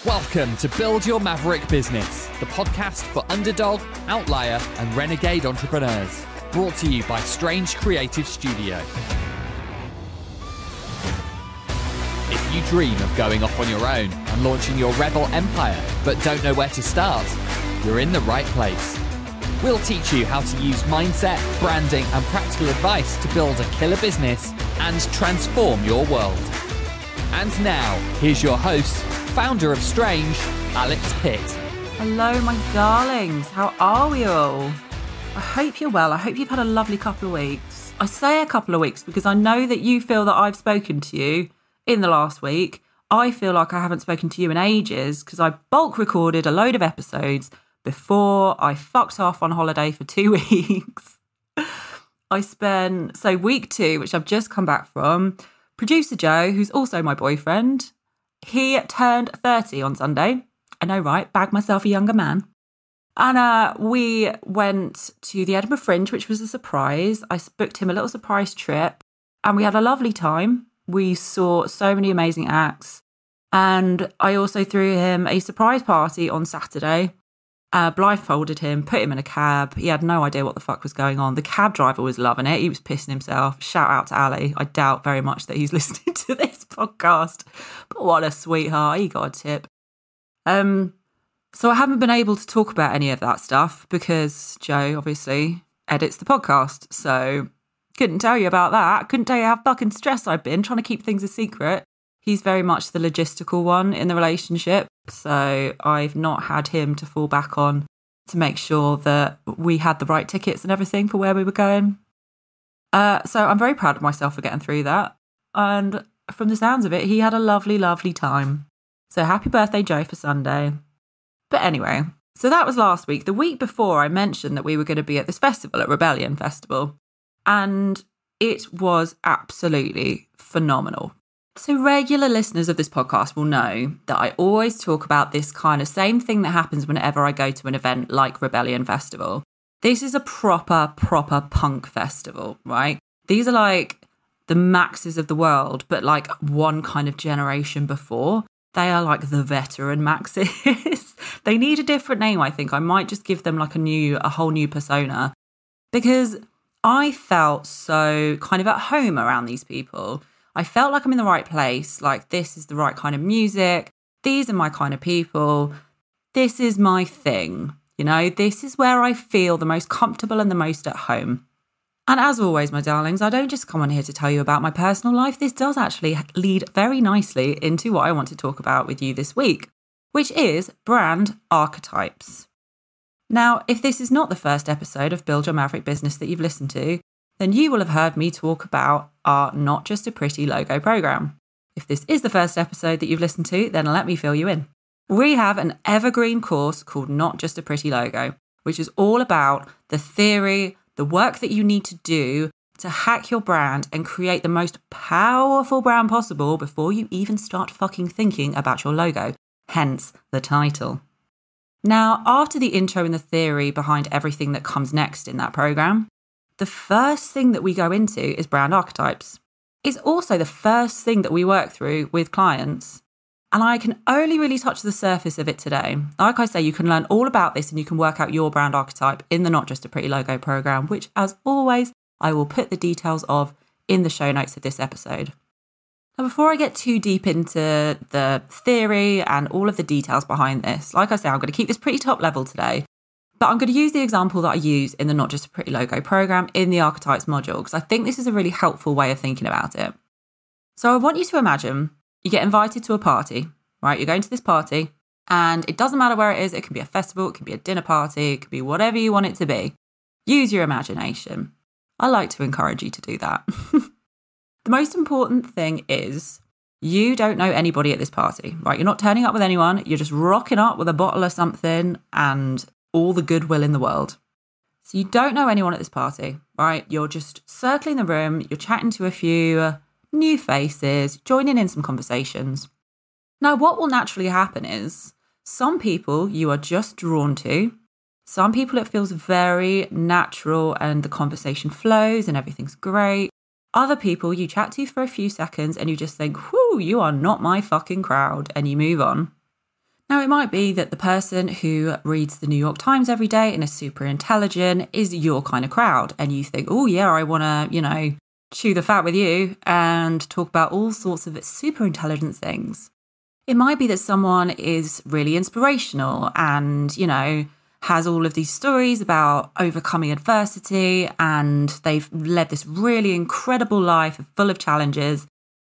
Welcome to Build Your Maverick Business, the podcast for underdog, outlier, and renegade entrepreneurs. Brought to you by Strange Creative Studio. If you dream of going off on your own and launching your rebel empire, but don't know where to start, you're in the right place. We'll teach you how to use mindset, branding, and practical advice to build a killer business and transform your world. And now, here's your host, founder of Strange, Alex Pitt. Hello, my darlings. How are we all? I hope you're well. I hope you've had a lovely couple of weeks. I say a couple of weeks because I know that you feel that I've spoken to you in the last week. I feel like I haven't spoken to you in ages because I bulk recorded a load of episodes before I fucked off on holiday for 2 weeks. Week 2, which I've just come back from, producer Joe, who's also my boyfriend, he turned 30 on Sunday. I know, right? Bagged myself a younger man. And we went to the Edinburgh Fringe, which was a surprise. I booked him a little surprise trip and we had a lovely time. We saw so many amazing acts. And I also threw him a surprise party on Saturday. Blindfolded him, put him in a cab. He had no idea what the fuck was going on. The cab driver was loving it. He was pissing himself. Shout out to Ali. I doubt very much that he's listening to this podcast. But what a sweetheart. He got a tip. So I haven't been able to talk about any of that stuff because Joe obviously edits the podcast. So couldn't tell you about that. Couldn't tell you how fucking stressed I've been trying to keep things a secret. He's very much the logistical one in the relationship. So I've not had him to fall back on to make sure that we had the right tickets and everything for where we were going. So I'm very proud of myself for getting through that. And from the sounds of it, he had a lovely, lovely time. So happy birthday, Joe, for Sunday. But anyway, so that was last week. The week before, I mentioned that we were going to be at this festival at Rebellion Festival. And it was absolutely phenomenal. So regular listeners of this podcast will know that I always talk about this kind of same thing that happens whenever I go to an event like Rebellion Festival. This is a proper punk festival, right? These are like the Maxes of the world, but like one kind of generation before. They are like the veteran Maxes. They need a different name, I think. I might just give them like a whole new persona because I felt so kind of at home around these people. I felt like I'm in the right place, like this is the right kind of music, these are my kind of people, this is my thing, this is where I feel the most comfortable and the most at home. And as always, my darlings, I don't just come on here to tell you about my personal life, this does actually lead very nicely into what I want to talk about with you this week, which is brand archetypes. Now, if this is not the first episode of Build Your Maverick Business that you've listened to, then you will have heard me talk about our Not Just a Pretty Logo program. If this is the first episode that you've listened to, then let me fill you in. We have an evergreen course called Not Just a Pretty Logo, which is all about the theory, the work that you need to do to hack your brand and create the most powerful brand possible before you even start fucking thinking about your logo, hence the title. Now, after the intro and the theory behind everything that comes next in that program, the first thing that we go into is brand archetypes. It's also the first thing that we work through with clients. And I can only really touch the surface of it today. Like I say, you can learn all about this and you can work out your brand archetype in the Not Just a Pretty Logo program, which as always, I will put the details of in the show notes of this episode. Now, before I get too deep into the theory and all of the details behind this, like I say, I'm going to keep this pretty top level today. But I'm going to use the example that I use in the Not Just a Pretty Logo program in the Archetypes module, because I think this is a really helpful way of thinking about it. So I want you to imagine you get invited to a party, right? You're going to this party and it doesn't matter where it is. It can be a festival, it can be a dinner party, it can be whatever you want it to be. Use your imagination. I like to encourage you to do that. The most important thing is you don't know anybody at this party, right? You're not turning up with anyone. You're just rocking up with a bottle of something and all the goodwill in the world. So you don't know anyone at this party, right? You're just circling the room, you're chatting to a few new faces, joining in some conversations. Now, what will naturally happen is some people you are just drawn to, some people it feels very natural and the conversation flows and everything's great. Other people you chat to for a few seconds and you just think, whoo, you are not my fucking crowd, and you move on. Now, it might be that the person who reads the New York Times every day and is super intelligent is your kind of crowd. And you think, oh, yeah, I want to, chew the fat with you and talk about all sorts of super intelligent things. It might be that someone is really inspirational and, has all of these stories about overcoming adversity and they've led this really incredible life full of challenges.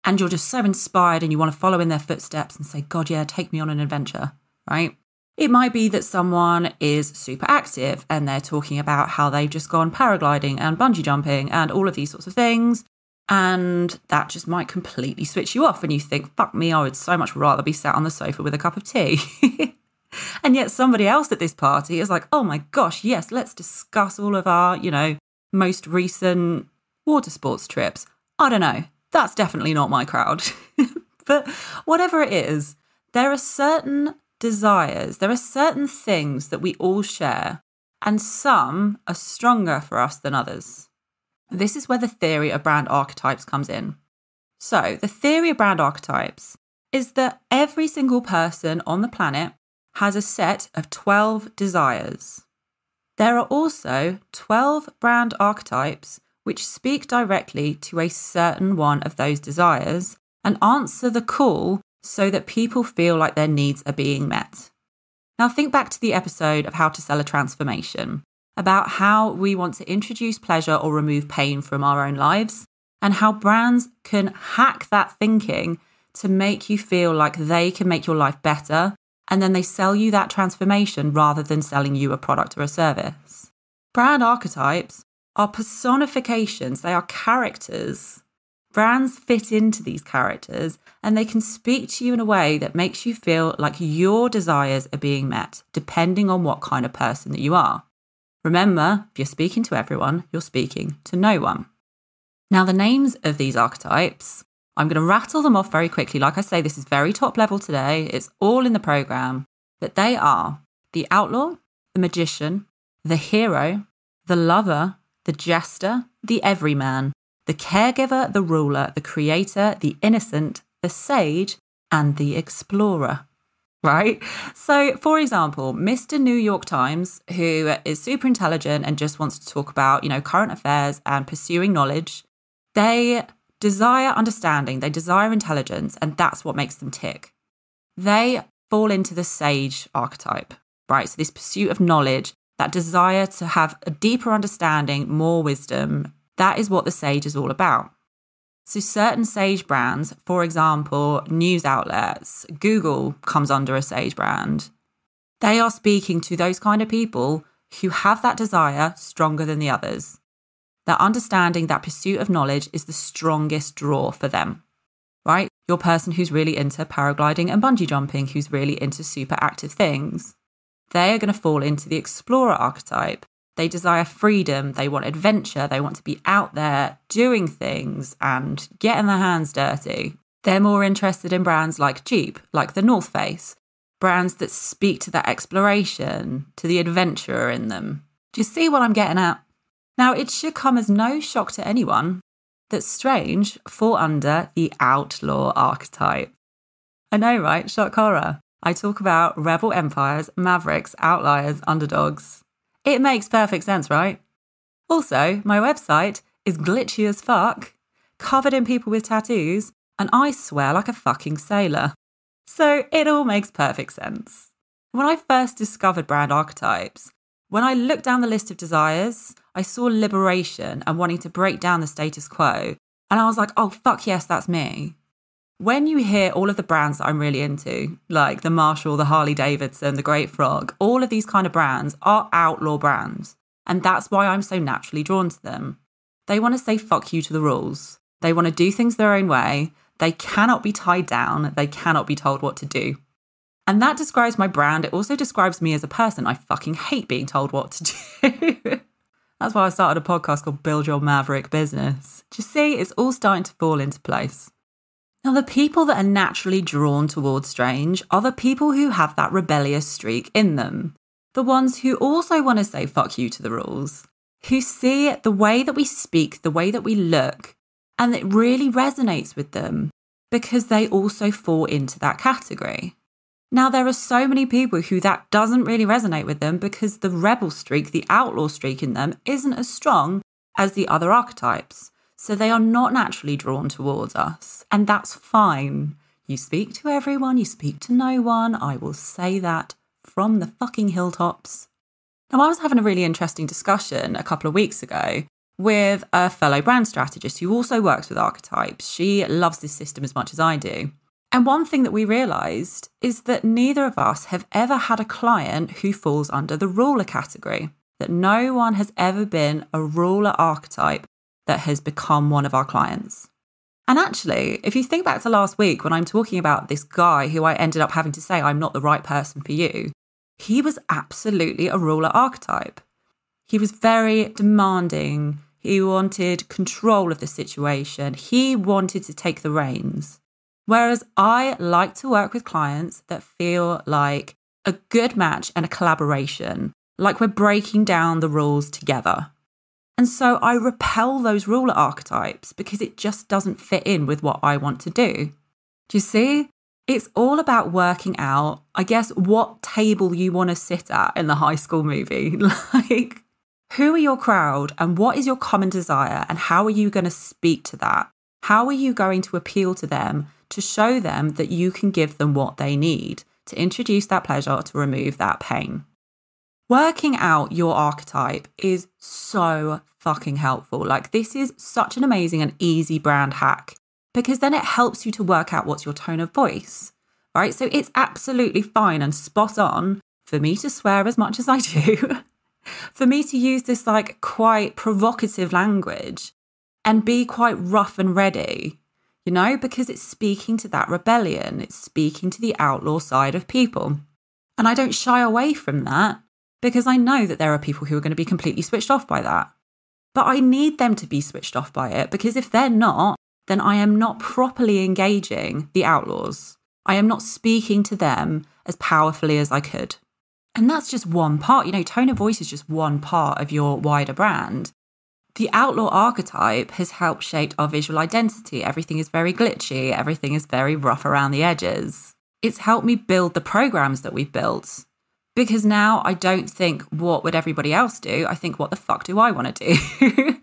And you're just so inspired and you want to follow in their footsteps and say, God, yeah, take me on an adventure, right? It might be that someone is super active and they're talking about how they've just gone paragliding and bungee jumping and all of these sorts of things. And that just might completely switch you off and you think, fuck me, I would so much rather be sat on the sofa with a cup of tea. And yet somebody else at this party is like, oh my gosh, yes, let's discuss all of our, most recent water sports trips. I don't know. That's definitely not my crowd. But whatever it is, there are certain desires, there are certain things that we all share, and some are stronger for us than others. This is where the theory of brand archetypes comes in. So the theory of brand archetypes is that every single person on the planet has a set of 12 desires. There are also 12 brand archetypes which speak directly to a certain one of those desires and answer the call so that people feel like their needs are being met. Now think back to the episode of How to Sell a Transformation, about how we want to introduce pleasure or remove pain from our own lives, and how brands can hack that thinking to make you feel like they can make your life better, and then they sell you that transformation rather than selling you a product or a service. Brand archetypes are personifications, they are characters. Brands fit into these characters and they can speak to you in a way that makes you feel like your desires are being met, depending on what kind of person that you are. Remember, if you're speaking to everyone, you're speaking to no one. Now, the names of these archetypes, I'm going to rattle them off very quickly. Like I say, this is very top level today. It's all in the program. But they are the outlaw, the magician, the hero, the lover, the jester, the everyman, the caregiver, the ruler, the creator, the innocent, the sage, and the explorer. Right? So, for example, Mr. New York Times, who is super intelligent and just wants to talk about, current affairs and pursuing knowledge, they desire understanding, they desire intelligence, and that's what makes them tick. They fall into the sage archetype, right? So this pursuit of knowledge, that desire to have a deeper understanding, more wisdom, that is what the sage is all about. So certain sage brands, for example, news outlets, Google comes under a sage brand. They are speaking to those kind of people who have that desire stronger than the others. That understanding, that pursuit of knowledge is the strongest draw for them, right? Your person who's really into paragliding and bungee jumping, who's really into super active things, they are going to fall into the explorer archetype. They desire freedom, they want adventure, they want to be out there doing things and getting their hands dirty. They're more interested in brands like Jeep, like the North Face, brands that speak to that exploration, to the adventurer in them. Do you see what I'm getting at? Now, it should come as no shock to anyone that Strange fall under the outlaw archetype. I know, right? Shock horror. I talk about rebel empires, mavericks, outliers, underdogs. It makes perfect sense, right? Also, my website is glitchy as fuck, covered in people with tattoos, and I swear like a fucking sailor. So it all makes perfect sense. When I first discovered brand archetypes, when I looked down the list of desires, I saw liberation and wanting to break down the status quo. And I was like, oh, fuck yes, that's me. When you hear all of the brands that I'm really into, like the Marshall, the Harley Davidson, the Great Frog, all of these kind of brands are outlaw brands. And that's why I'm so naturally drawn to them. They want to say fuck you to the rules. They want to do things their own way. They cannot be tied down. They cannot be told what to do. And that describes my brand. It also describes me as a person. I fucking hate being told what to do. That's why I started a podcast called Build Your Maverick Business. Do you see? It's all starting to fall into place. Now, the people that are naturally drawn towards Strange are the people who have that rebellious streak in them. The ones who also want to say fuck you to the rules. Who see the way that we speak, the way that we look, and it really resonates with them because they also fall into that category. Now, there are so many people who that doesn't really resonate with them because the rebel streak, the outlaw streak in them isn't as strong as the other archetypes. So they are not naturally drawn towards us. And that's fine. You speak to everyone, you speak to no one. I will say that from the fucking hilltops. Now, I was having a really interesting discussion a couple of weeks ago with a fellow brand strategist who also works with archetypes. She loves this system as much as I do. And one thing that we realised is that neither of us have ever had a client who falls under the ruler category, that no one has ever been a ruler archetype that has become one of our clients. And actually, if you think back to last week when I'm talking about this guy who I ended up having to say, I'm not the right person for you, he was absolutely a ruler archetype. He was very demanding. He wanted control of the situation. He wanted to take the reins. Whereas I like to work with clients that feel like a good match and a collaboration, like we're breaking down the rules together. And so I repel those ruler archetypes because it just doesn't fit in with what I want to do. Do you see? It's all about working out, I guess, what table you want to sit at in the High School Movie. Like, who are your crowd and what is your common desire and how are you going to speak to that? How are you going to appeal to them to show them that you can give them what they need to introduce that pleasure, to remove that pain? Working out your archetype is so fucking helpful. Like, this is such an amazing and easy brand hack because then it helps you to work out what's your tone of voice, right? So it's absolutely fine and spot on for me to swear as much as I do, for me to use this like quite provocative language and be quite rough and ready, you know, because it's speaking to that rebellion. It's speaking to the outlaw side of people. And I don't shy away from that because I know that there are people who are going to be completely switched off by that. But I need them to be switched off by it because if they're not, then I am not properly engaging the outlaws. I am not speaking to them as powerfully as I could. And that's just one part. You know, tone of voice is just one part of your wider brand. The outlaw archetype has helped shape our visual identity. Everything is very glitchy. Everything is very rough around the edges. It's helped me build the programs that we've built. Because now I don't think, what would everybody else do? I think, what the fuck do I want to do?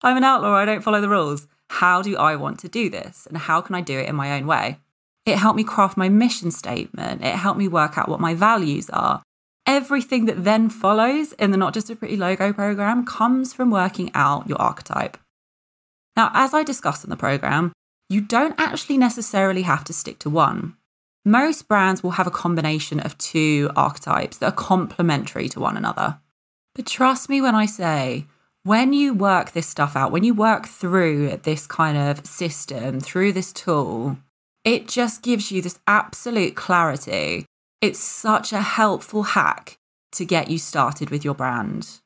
I'm an outlaw. I don't follow the rules. How do I want to do this? And how can I do it in my own way? It helped me craft my mission statement. It helped me work out what my values are. Everything that then follows in the Not Just a Pretty Logo program comes from working out your archetype. Now, as I discussed in the program, you don't actually necessarily have to stick to one. Most brands will have a combination of two archetypes that are complementary to one another. But trust me when I say, when you work this stuff out, when you work through this kind of system, through this tool, it just gives you this absolute clarity. It's such a helpful hack to get you started with your brand.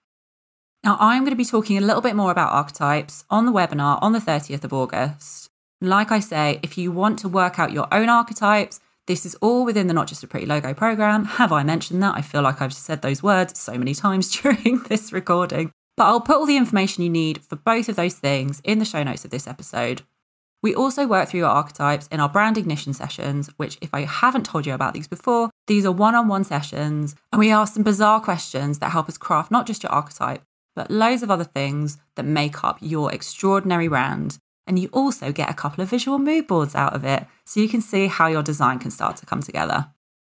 Now, I'm going to be talking a little bit more about archetypes on the webinar on the 30th of August. Like I say, if you want to work out your own archetypes, this is all within the Not Just a Pretty Logo program. Have I mentioned that? I feel like I've said those words so many times during this recording. But I'll put all the information you need for both of those things in the show notes of this episode. We also work through your archetypes in our brand ignition sessions, which, if I haven't told you about these before, these are one-on-one sessions, and we ask some bizarre questions that help us craft not just your archetype, but loads of other things that make up your extraordinary brand. And you also get a couple of visual mood boards out of it, so you can see how your design can start to come together.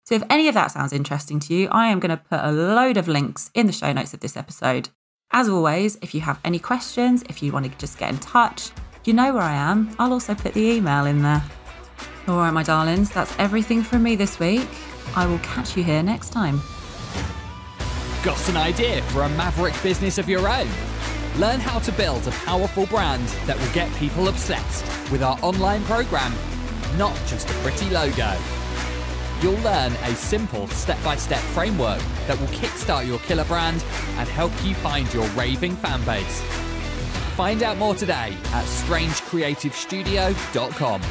So if any of that sounds interesting to you, I am going to put a load of links in the show notes of this episode. As always, if you have any questions, if you want to just get in touch, you know where I am. I'll also put the email in there. All right, my darlings, that's everything from me this week. I will catch you here next time. Got an idea for a Maverick business of your own? Learn how to build a powerful brand that will get people obsessed with our online program, Not Just a Pretty Logo. You'll learn a simple step-by-step framework that will kickstart your killer brand and help you find your raving fan base. Find out more today at strangecreativestudio.com.